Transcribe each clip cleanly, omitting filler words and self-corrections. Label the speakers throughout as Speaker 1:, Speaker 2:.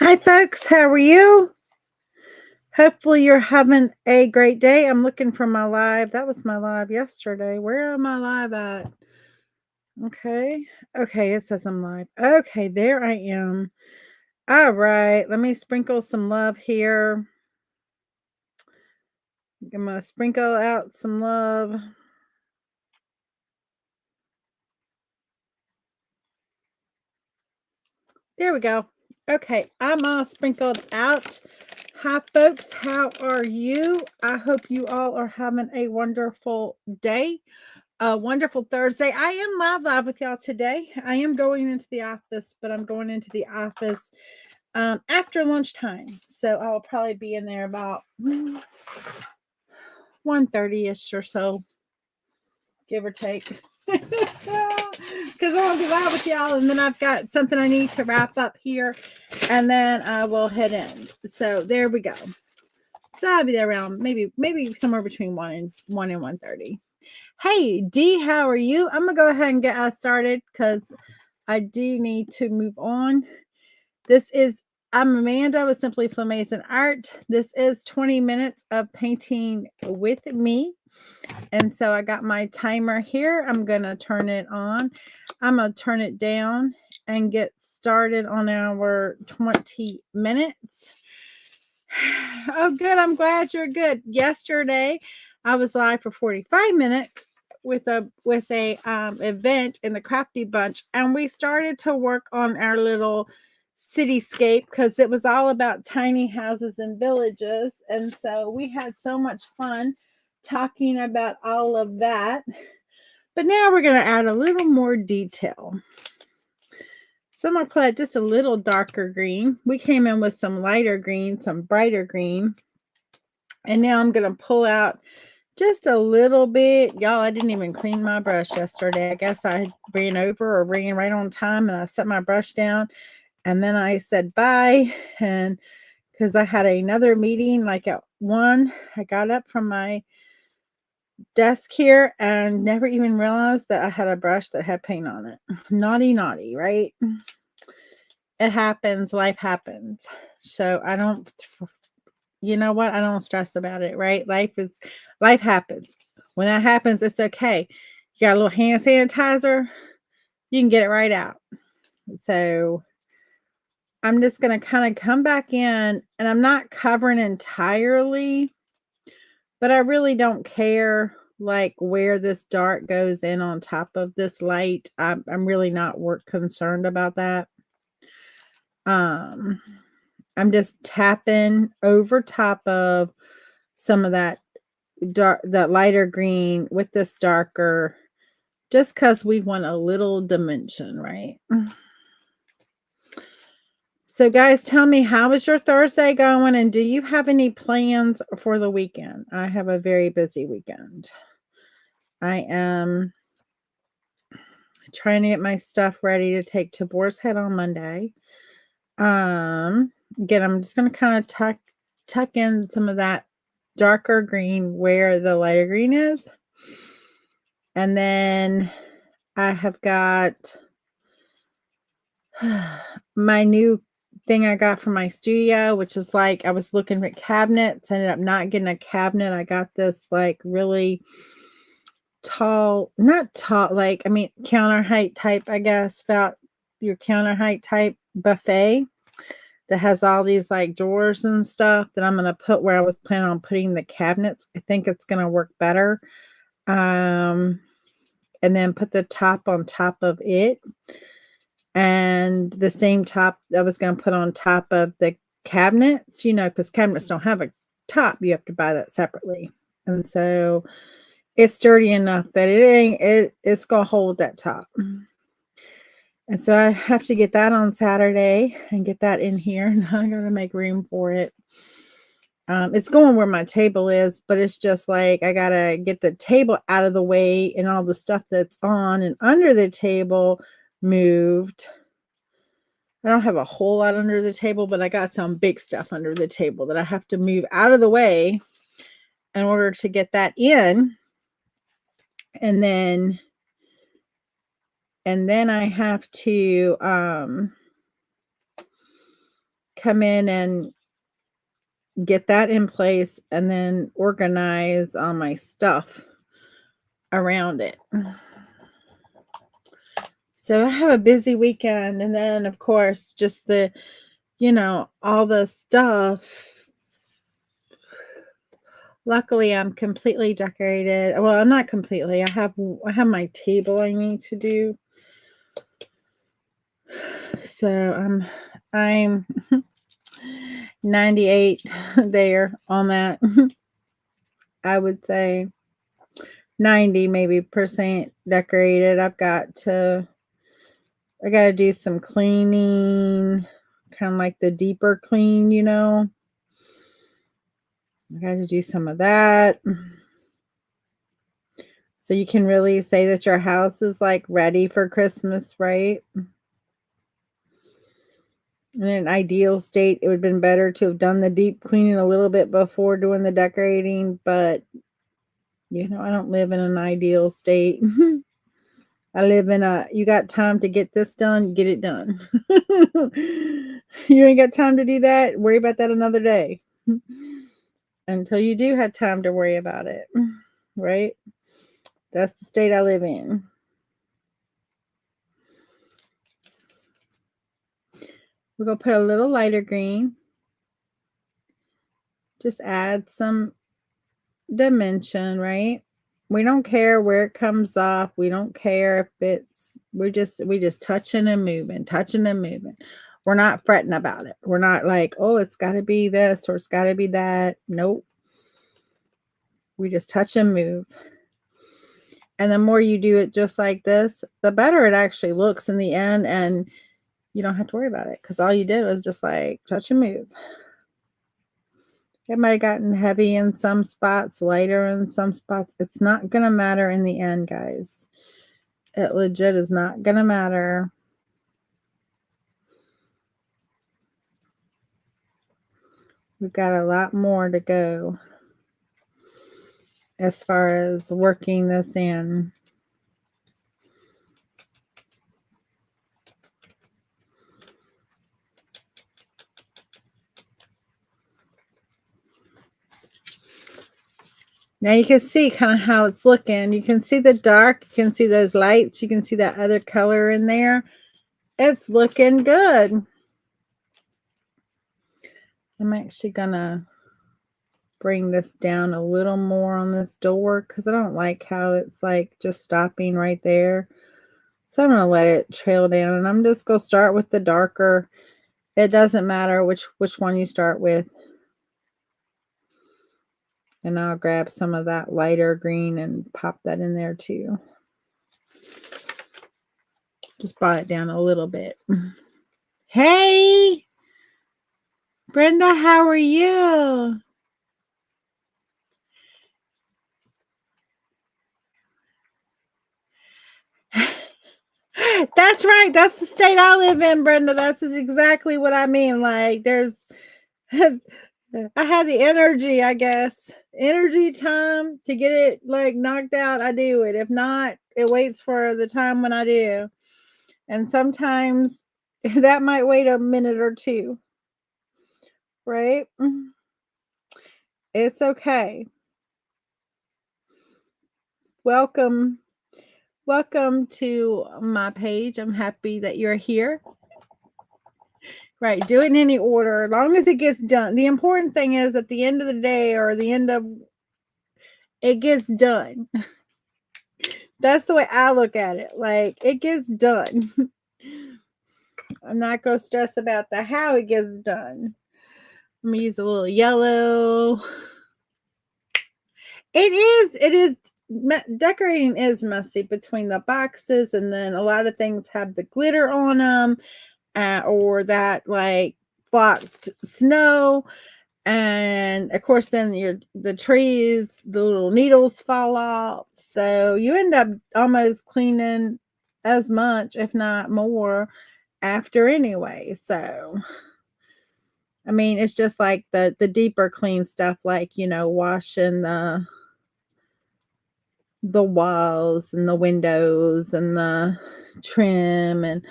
Speaker 1: Hi, folks. How are you? Hopefully, you're having a great day. I'm looking for my live. That was my live yesterday. Where am I live at? Okay. Okay. It says I'm live. Okay. There I am. All right. Let me sprinkle some love here. I'm going to sprinkle out some love. There we go. Okay. I'm all sprinkled out. Hi, folks. How are you? I hope you all are having a wonderful day. A wonderful Thursday. I am live with y'all today. I am going into the office, but I'm going into the office after lunchtime. So I'll probably be in there about 1:30ish or so, give or take. Because I'll be live with y'all, and then I've got something I need to wrap up here, and then I will head in. So there we go. So I'll be there around maybe somewhere between 1 and 1:30. Hey D, how are you? I'm gonna go ahead and get us started because I do need to move on. I'm Amanda with Simply Flamazing Art. This is 20 minutes of painting with me. And so I got my timer here. I'm going to turn it on. I'm going to turn it down and get started on our 20 minutes. Oh, good. I'm glad you're good. Yesterday, I was live for 45 minutes with a event in the Crafty Bunch, and we started to work on our little cityscape because it was all about tiny houses and villages, and so we had so much fun talking about all of that. But now we're going to add a little more detail. So I'm going to put just a little darker green. We came in with some lighter green, some brighter green. And now I'm going to pull out just a little bit. Y'all, I didn't even clean my brush yesterday. I guess I ran over or ran right on time, and I set my brush down. And then I said bye. And because I had another meeting like at 1, I got up from my desk here and never even realized that I had a brush that had paint on it. Naughty, right? It happens. Life happens. So I don't, you know what? I don't stress about it, right? Life happens. When that happens, it's okay. You got a little hand sanitizer, you can get it right out. So I'm just going to kind of come back in, and I'm not covering entirely, but I really don't care like where this dark goes in on top of this light. I'm really not concerned about that. I'm just tapping over top of some of that lighter green with this darker, just because we want a little dimension, right? So guys, tell me, how is your Thursday going, and do you have any plans for the weekend? I have a very busy weekend. I am trying to get my stuff ready to take to Boar's Head on Monday. Again, I'm just going to kind of tuck in some of that darker green where the lighter green is. And then I have got my new thing I got from my studio, which is like, I was looking at cabinets, ended up not getting a cabinet. I got this like really not tall, like, I mean, counter height type, I guess, about your counter height type buffet that has all these like drawers and stuff that I'm going to put where I was planning on putting the cabinets. I think it's going to work better. And then put the top on top of it. And the same top I was going to put on top of the cabinets, because cabinets don't have a top. You have to buy that separately. And so it's sturdy enough that it's going to hold that top. And so I have to get that on Saturday and get that in here. And I got to make room for it. It's going where my table is, but it's just like I got to get the table out of the way and all the stuff that's on and under the table moved. I don't have a whole lot under the table, but I got some big stuff under the table that I have to move out of the way in order to get that in. And then I have to come in and get that in place and then organize all my stuff around it. So I have a busy weekend, and then of course just the, all the stuff. Luckily I'm completely decorated. Well, I'm not completely. I have my table I need to do. So I'm 98 there on that. I would say 90 maybe percent decorated. I got to do some cleaning, kind of like the deeper clean, I got to do some of that. So you can really say that your house is like ready for Christmas, right? In an ideal state, it would have been better to have done the deep cleaning a little bit before doing the decorating, but I don't live in an ideal state. I live in you got time to get this done, get it done. You ain't got time to do that, worry about that another day. Until you do have time to worry about it, right? That's the state I live in. We're going to put a little lighter green. Just add some dimension, right? We don't care where it comes off. We don't care if it's, we just touching and moving. We're not fretting about it. We're not like, oh, it's got to be this or it's got to be that. Nope. We just touch and move. And the more you do it just like this, the better it actually looks in the end. And you don't have to worry about it because all you did was just like touch and move. It might have gotten heavy in some spots, lighter in some spots. It's not going to matter in the end, guys. It legit is not going to matter. We've got a lot more to go as far as working this in. Now you can see kind of how it's looking. You can see the dark. You can see those lights. You can see that other color in there. It's looking good. I'm actually going to bring this down a little more on this door because I don't like how it's like just stopping right there. So I'm going to let it trail down, and I'm just going to start with the darker. It doesn't matter which one you start with. And I'll grab some of that lighter green and pop that in there too. Just brought it down a little bit. Hey, Brenda, how are you? That's right. That's the state I live in, Brenda. That's exactly what I mean. Like I had the energy, I guess. Energy time to get it like knocked out. I do it. If not, it waits for the time when I do. And sometimes that might wait a minute or two. Right? It's okay. Welcome to my page. I'm happy that you're here. Right, do it in any order, as long as it gets done. The important thing is at the end of the day or the end of it gets done. That's the way I look at it. Like, it gets done. I'm not going to stress about the how it gets done. I'm going to use a little yellow. It is decorating is messy between the boxes, and then a lot of things have the glitter on them, or that like blocked snow, and of course then the trees, the little needles fall off, so you end up almost cleaning as much, if not more, after anyway. So I mean, it's just like the deeper clean stuff, like washing the walls and the windows and the trim and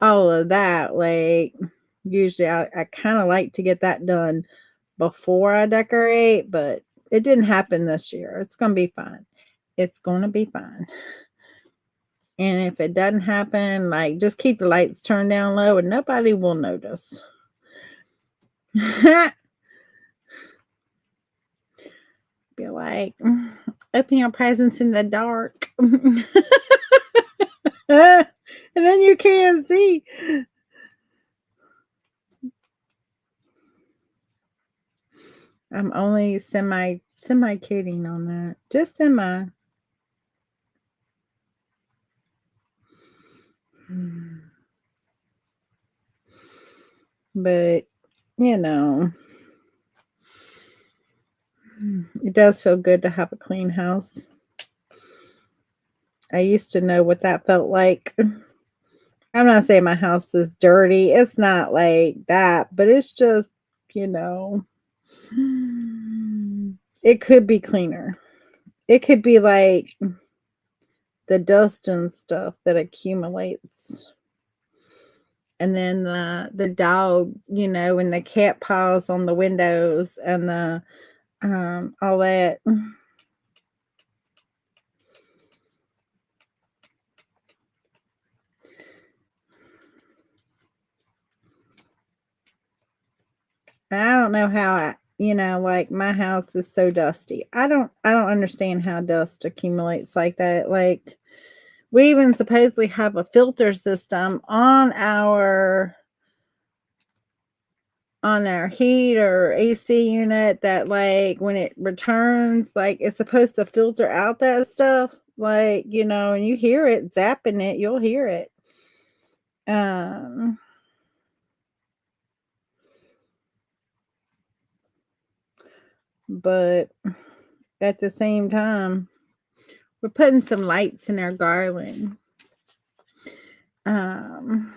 Speaker 1: all of that. Like, Usually I kind of like to get that done before I decorate, but it didn't happen this year. It's going to be fine. It's going to be fine. And if it doesn't happen, like, just keep the lights turned down low and nobody will notice. Be like, open your presents in the dark. And then you can't see. I'm only semi kidding on that. Just semi. But, you know, it does feel good to have a clean house. I used to know what that felt like. I'm not saying my house is dirty. It's not like that, but it's just, you know, it could be cleaner. It could be like the dust and stuff that accumulates. And then the dog, you know, and the cat paws on the windows and the all that. I don't know how you know, like, my house is so dusty. I don't understand how dust accumulates like that. Like, we even supposedly have a filter system on our heat or AC unit that, like, when it returns, like, it's supposed to filter out that stuff. Like, you know, and you hear it zapping it, you'll hear it. Um but at the same time, we're putting some lights in our garland. Um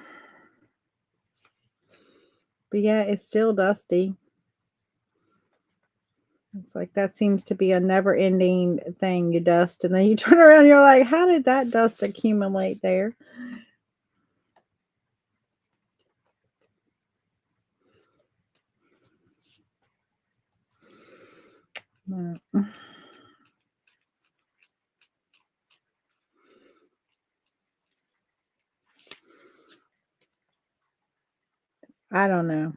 Speaker 1: but yeah, it's still dusty. It's like that seems to be a never ending thing. You dust and then you turn around and you're like, how did that dust accumulate there? I don't know.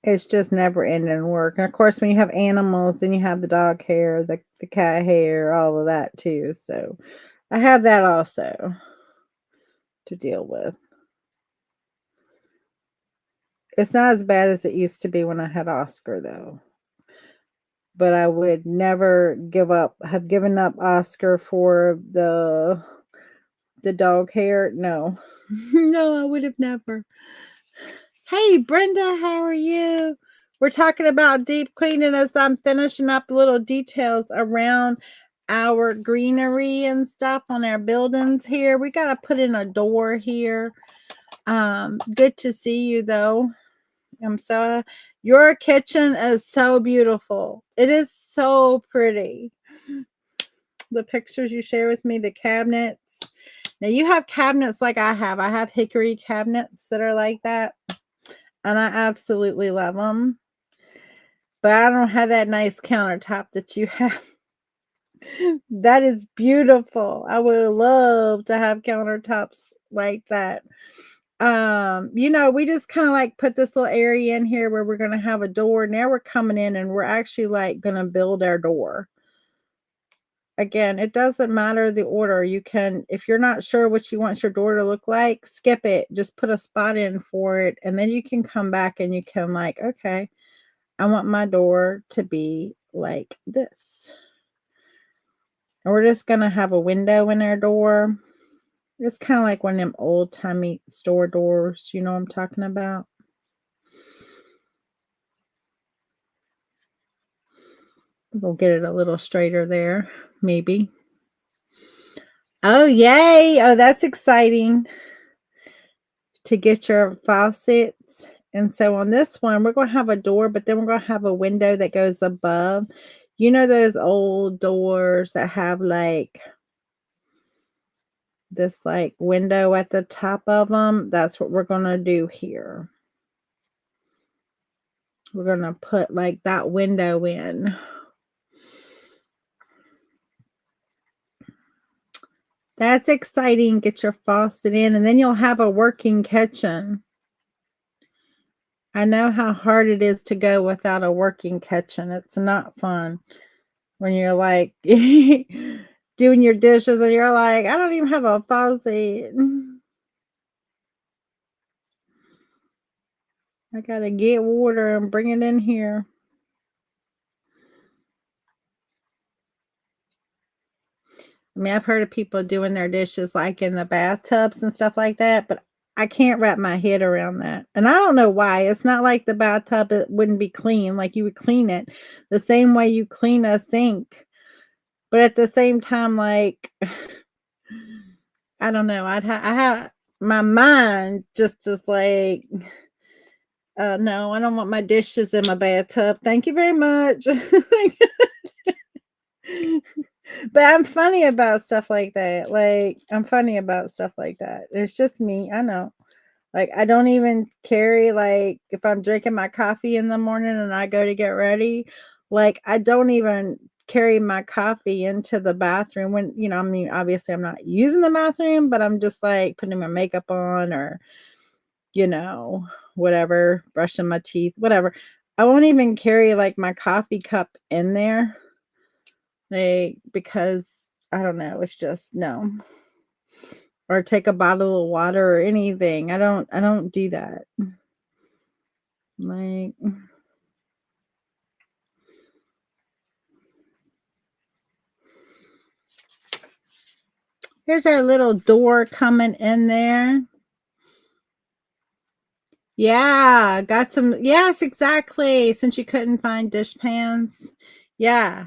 Speaker 1: It's just never ending work. And of course, when you have animals, then you have the dog hair, the cat hair, all of that too. So I have that also to deal with. It's not as bad as it used to be when I had Oscar, though. But I would never have given up Oscar for the dog hair. No. No, I would have never. Hey, Brenda, how are you? We're talking about deep cleaning as I'm finishing up little details around our greenery and stuff on our buildings here. We got to put in a door here. Good to see you, though. Your kitchen is so beautiful. It is so pretty. The pictures you share with me, the cabinets. Now you have cabinets like I have. I have hickory cabinets that are like that. And I absolutely love them. But I don't have that nice countertop that you have. That is beautiful. I would love to have countertops like that. You know, we just kind of like put this little area in here where we're going to have a door. Now we're coming in and we're actually like going to build our door. Again, it doesn't matter the order. You can, if you're not sure what you want your door to look like, skip it. Just put a spot in for it. And then you can come back and you can like, okay, I want my door to be like this. And we're just going to have a window in our door. It's kind of like one of them old-timey store doors. You know what I'm talking about? We'll get it a little straighter there, maybe. Oh, yay. Oh, that's exciting to get your faucets. And so on this one, we're going to have a door, but then we're going to have a window that goes above. You know those old doors that have like this like window at the top of them. That's what we're going to do here. We're going to put like that window in. That's exciting. Get your faucet in, and then you'll have a working kitchen. I know how hard it is to go without a working kitchen. It's not fun when you're like doing your dishes and you're like, I don't even have a faucet. I gotta get water and bring it in here. I mean, I've heard of people doing their dishes like in the bathtubs and stuff like that, but I can't wrap my head around that. And I don't know why. It's not like the bathtub, it wouldn't be clean. Like you would clean it the same way you clean a sink. But at the same time, like, I don't know. I have my mind just like, no, I don't want my dishes in my bathtub. Thank you very much. But I'm funny about stuff like that. Like, I'm funny about stuff like that. It's just me. I know. Like, I don't even carry, like, if I'm drinking my coffee in the morning and I go to get ready, like, I don't even carry my coffee into the bathroom when, you know, I mean, obviously I'm not using the bathroom, but I'm just like putting my makeup on or, you know, whatever, brushing my teeth, whatever. I won't even carry like my coffee cup in there. Like, because I don't know, it's just no. Or take a bottle of water or anything. I don't do that. Like, here's our little door coming in there. Yeah, got some. Yes, exactly. Since you couldn't find dish pans. Yeah.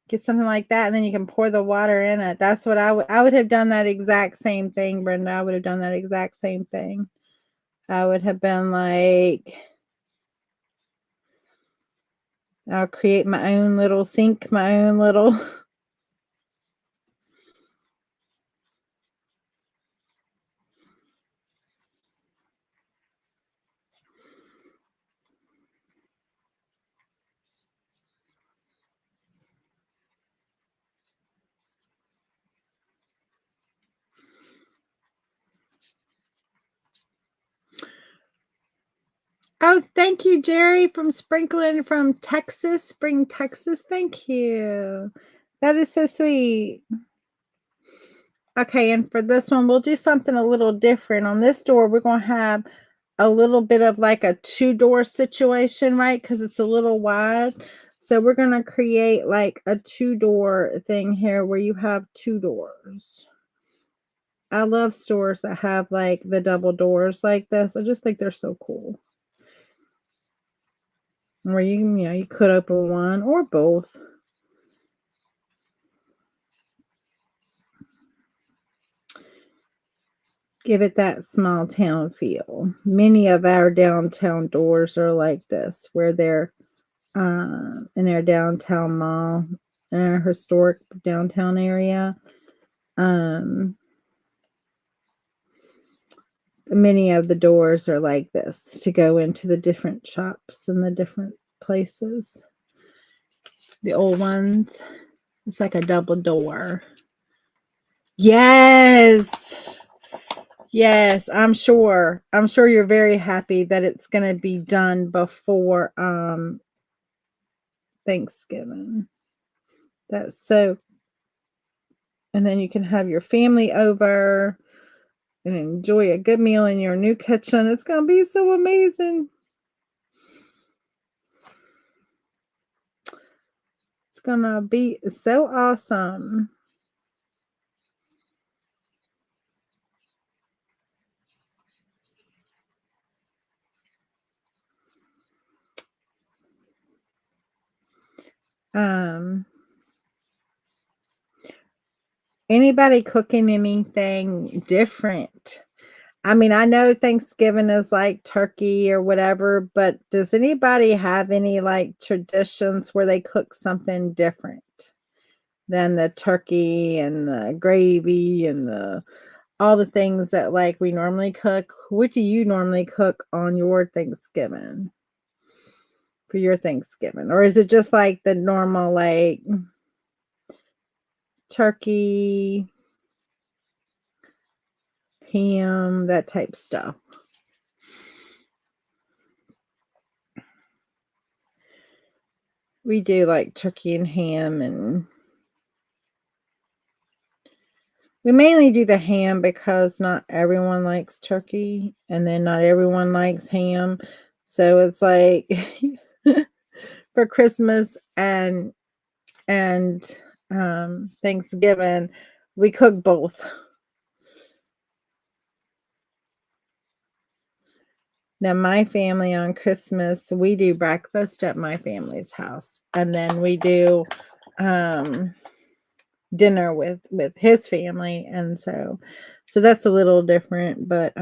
Speaker 1: Get something like that, and then you can pour the water in it. That's what I would have done that exact same thing, Brenda. I would have done that exact same thing. I would have been like, I'll create my own little sink, my own little. Oh, thank you, Jerry from Sprinkling from Texas, Spring, Texas. Thank you. That is so sweet. Okay, and for this one, we'll do something a little different. On this door, we're going to have a little bit of like a two-door situation, right? Because it's a little wide. So we're going to create like a two-door thing here where you have two doors. I love stores that have like the double doors like this. I just think they're so cool. Where you could open one or both. Give it that small town feel. Many of our downtown doors are like this, where they're in our downtown mall, in our historic downtown area. Many of the doors are like this to go into the different shops and the different places. The old ones, it's like a double door. Yes. Yes, I'm sure. I'm sure you're very happy that it's going to be done before Thanksgiving. That's so, and then you can have your family over and enjoy a good meal in your new kitchen. It's going to be so amazing. It's going to be so awesome. Anybody cooking anything different? I mean, I know Thanksgiving is like turkey or whatever, but does anybody have any like traditions where they cook something different? than the turkey and the gravy and all the things that like we normally cook. What do you normally cook on your Thanksgiving? For your Thanksgiving? Or is it just like the normal like turkey, ham, that type stuff? We do like turkey and ham, and we mainly do the ham because not everyone likes turkey and then not everyone likes ham. So it's like for Christmas and Thanksgiving, we cook both. Now, my family on Christmas, we do breakfast at my family's house, and then we do dinner with his family, and so that's a little different, but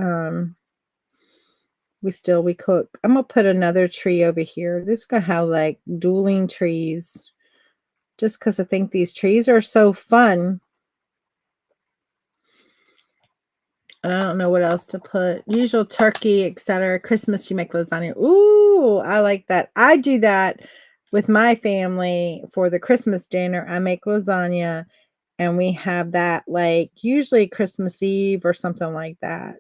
Speaker 1: we cook. I'm gonna put another tree over here. This is gonna have like dueling trees, just because I think these trees are so fun. And I don't know what else to put. Usual turkey, etc. Christmas, you make lasagna. Ooh, I like that. I do that with my family for the Christmas dinner. I make lasagna, and we have that like usually Christmas Eve or something like that.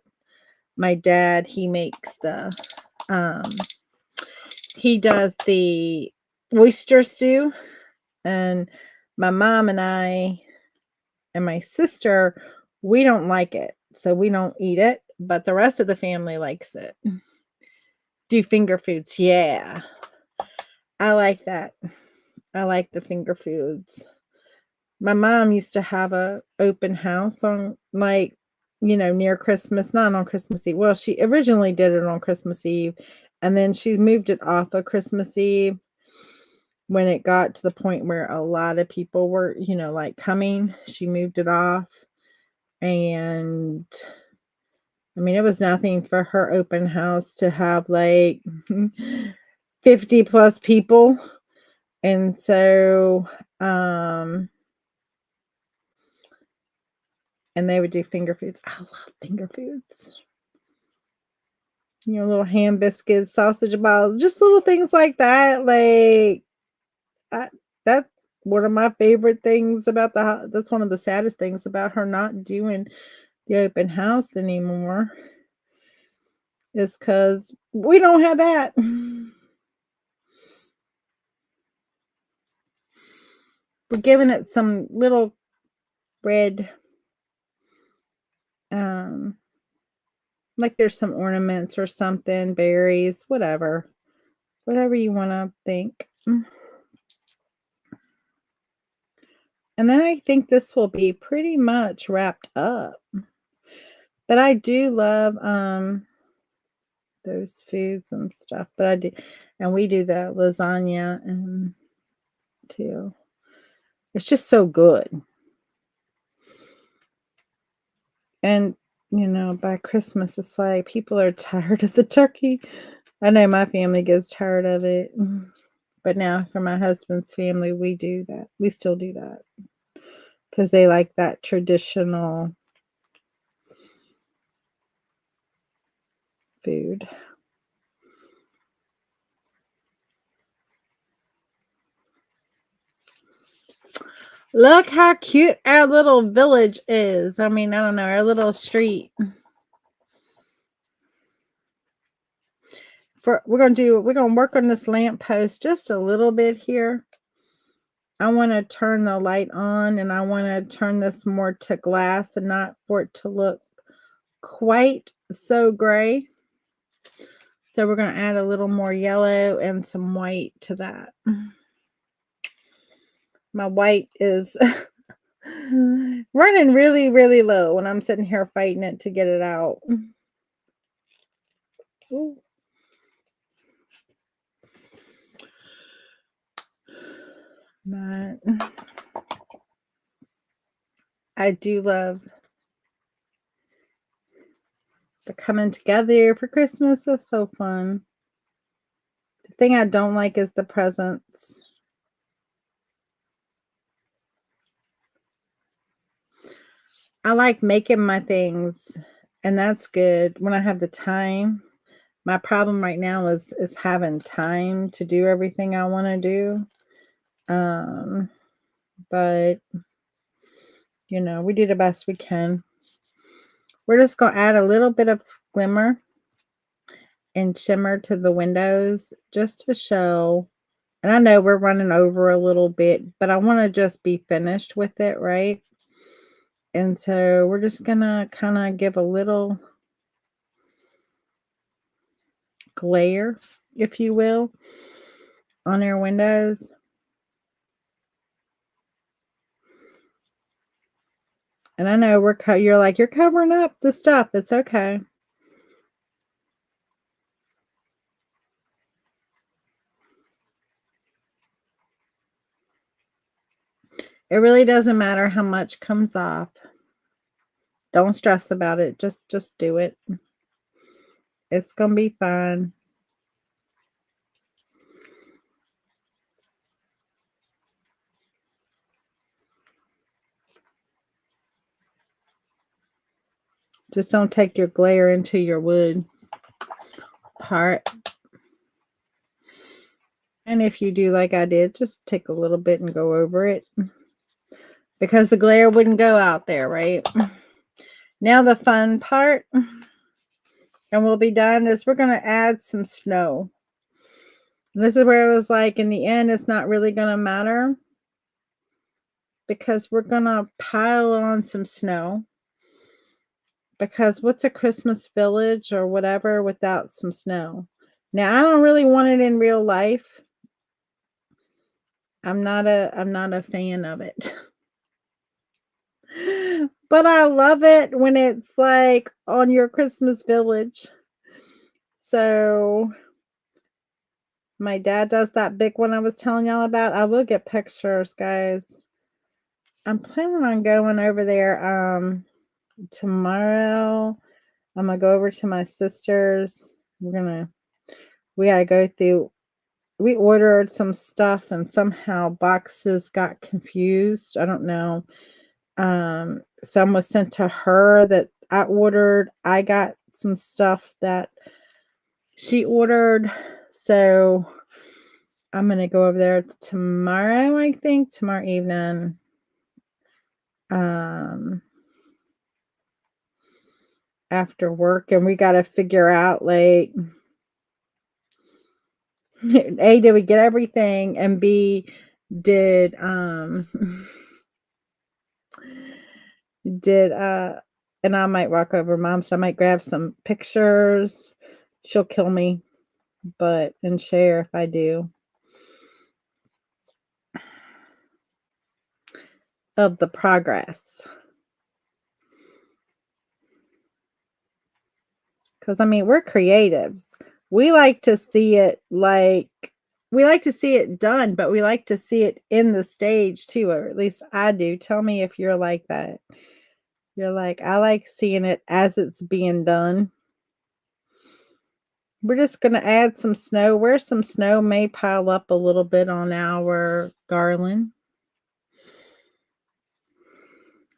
Speaker 1: My dad, he makes um he does the oyster stew, and my mom and I and my sister, we don't like it, so we don't eat it, but the rest of the family likes it. Do finger foods. Yeah. I like that. I like the finger foods. My mom used to have a open house on like, near Christmas, not on Christmas Eve. Well, she originally did it on Christmas Eve, and then she moved it off of Christmas Eve when it got to the point where a lot of people were, like coming. She moved it off, and I mean, it was nothing for her open house to have like 50 plus people. And so, and they would do finger foods. I love finger foods. Little ham biscuits, sausage balls, just little things like that. Like, that's one of my favorite things about that's one of the saddest things about her not doing the open house anymore, is because we don't have that. We're giving it some little red, like there's some ornaments or something, berries, whatever you want to think. And then I think this will be pretty much wrapped up. But I do love those foods and stuff. But I do, and we do the lasagna and too. It's just so good. And by Christmas, it's like people are tired of the turkey. I know my family gets tired of it. But now for my husband's family, we do that. We still do that. Because they like that traditional food. Look how cute our little village is. I mean, I don't know, our little street. We're gonna work on this lamp post just a little bit here. I want to turn the light on, and I want to turn this more to glass and not for it to look quite so gray. So we're going to add a little more yellow and some white to that. My white is running really, really low when I'm sitting here fighting it to get it out. Ooh. But I do love the coming together for Christmas. That's so fun. The thing I don't like is the presents. I like making my things, and that's good when I have the time. My problem right now is having time to do everything I want to do. But you know, we do the best we can. We're just going to add a little bit of glimmer and shimmer to the windows just to show. And I know we're running over a little bit, but I want to just be finished with it, right? And so we're just going to kind of give a little glare, if you will, on our windows. And I know you're like, you're covering up the stuff. It's okay. It really doesn't matter how much comes off. Don't stress about it. Just do it. It's going to be fine. Just don't take your glare into your wood part. And if you do like I did, just take a little bit and go over it. Because the glare wouldn't go out there, right? Now the fun part, and we'll be done, is we're going to add some snow. And this is where it was like, in the end, it's not really going to matter. Because we're going to pile on some snow. Because what's a Christmas village or whatever without some snow? Now, I don't really want it in real life. I'm not a fan of it. But I love it when it's like on your Christmas village. So my dad does that big one I was telling y'all about. I will get pictures, guys. I'm planning on going over there tomorrow. I'm gonna go over to my sister's. We gotta go through. We ordered some stuff and somehow boxes got confused. I don't know. Some was sent to her that I ordered. I got some stuff that she ordered. So I'm going to go over there tomorrow, I think, tomorrow evening. After work, and we got to figure out, like, A, did we get everything? And B, did and I might walk over Mom's. So I might grab some pictures. She'll kill me, and share if I do, of the progress. Because I mean, we're creatives. We like to see it done, but we like to see it in the stage too, or at least I do. Tell me if you're like that. You're like, I like seeing it as it's being done. We're just going to add some snow. Where some snow may pile up a little bit on our garland.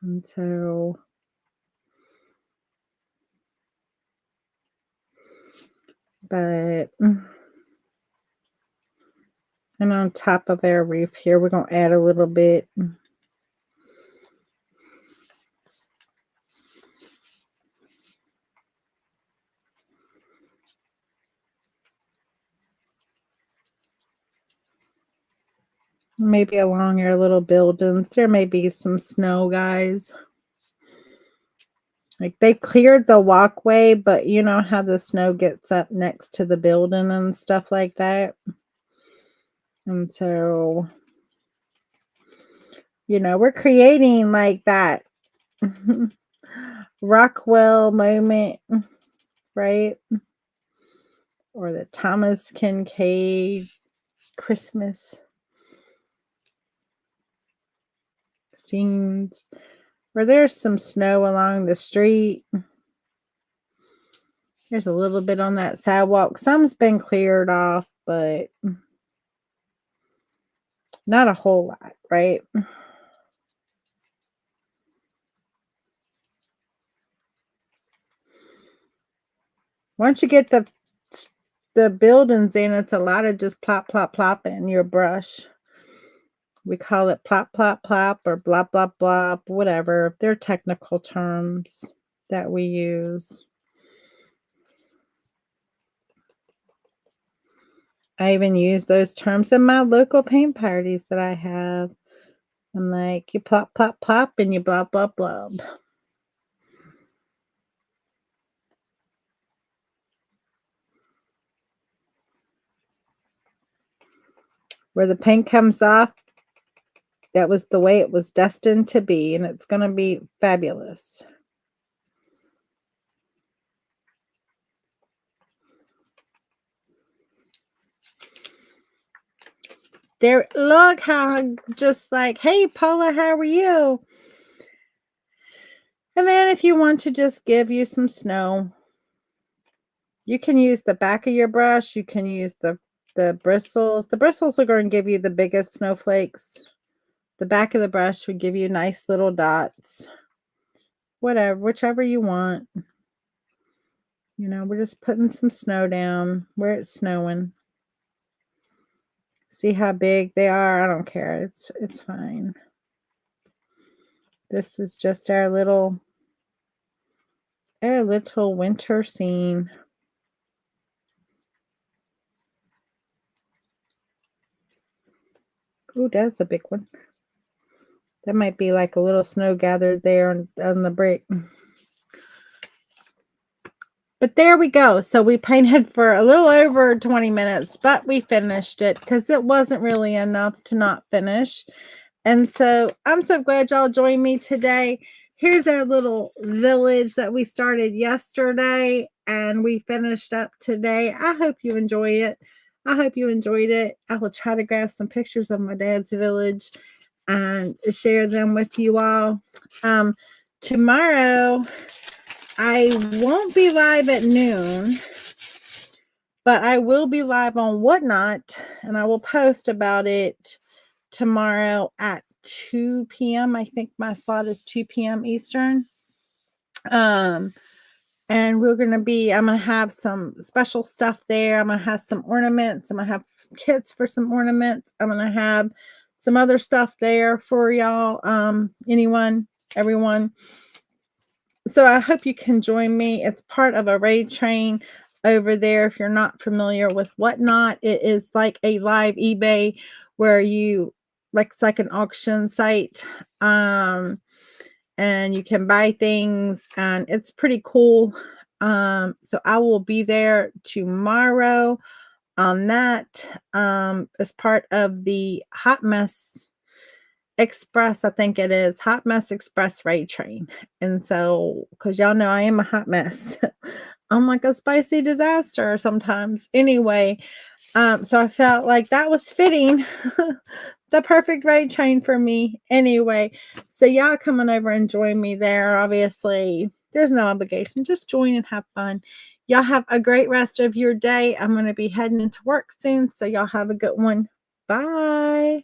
Speaker 1: And so, and on top of our roof here, we're going to add a little bit. Maybe along our little buildings. There may be some snow, guys. Like, they cleared the walkway, but you know how the snow gets up next to the building and stuff like that. And so, you know, we're creating like that Rockwell moment, right? Or the Thomas Kincaid Christmas scenes where there's some snow along the street. There's a little bit on that sidewalk. Some's been cleared off, but not a whole lot, right? Once you get the buildings in, it's a lot of just plop, plop, plop in your brush. We call it plop, plop, plop, or blah, blah, blah, whatever. They're technical terms that we use. I even use those terms in my local paint parties that I have. I'm like, you plop, plop, plop, and you blah, blah, blah. Where the paint comes off, that was the way it was destined to be, and it's going to be fabulous. There, look how just like, hey, Paula, how are you? And then if you want to just give you some snow, you can use the back of your brush. You can use the bristles. The bristles are going to give you the biggest snowflakes. The back of the brush would give you nice little dots. Whatever, whichever you want. You know, we're just putting some snow down where it's snowing. See how big they are? I don't care. It's fine. This is just our little winter scene. Ooh, that's a big one. That might be like a little snow gathered there on the brick. But there we go. So we painted for a little over 20 minutes, but we finished it because it wasn't really enough to not finish. And so I'm so glad y'all joined me today. Here's our little village that we started yesterday and we finished up today. I hope you enjoy it. I hope you enjoyed it. I will try to grab some pictures of my dad's village and share them with you all. Tomorrow, I won't be live at noon, but I will be live on Whatnot, and I will post about it tomorrow at 2 p.m. I think my slot is 2 p.m. Eastern. And I'm going to have some special stuff there. I'm going to have some ornaments. I'm going to have some kits for some ornaments. I'm going to have some other stuff there for y'all, everyone. So I hope you can join me. It's part of a raid train over there. If you're not familiar with Whatnot, it is like a live eBay where it's like an auction site. And you can buy things and it's pretty cool. So I will be there tomorrow on that as part of the Hot Mess Express, I think it is Hot Mess Express raid train. And so, because y'all know I am a hot mess, I'm like a spicy disaster sometimes. Anyway, so I felt like that was fitting, the perfect raid train for me. Anyway, so y'all coming over and join me there. Obviously, there's no obligation. Just join and have fun. Y'all have a great rest of your day. I'm going to be heading into work soon, so y'all have a good one. Bye.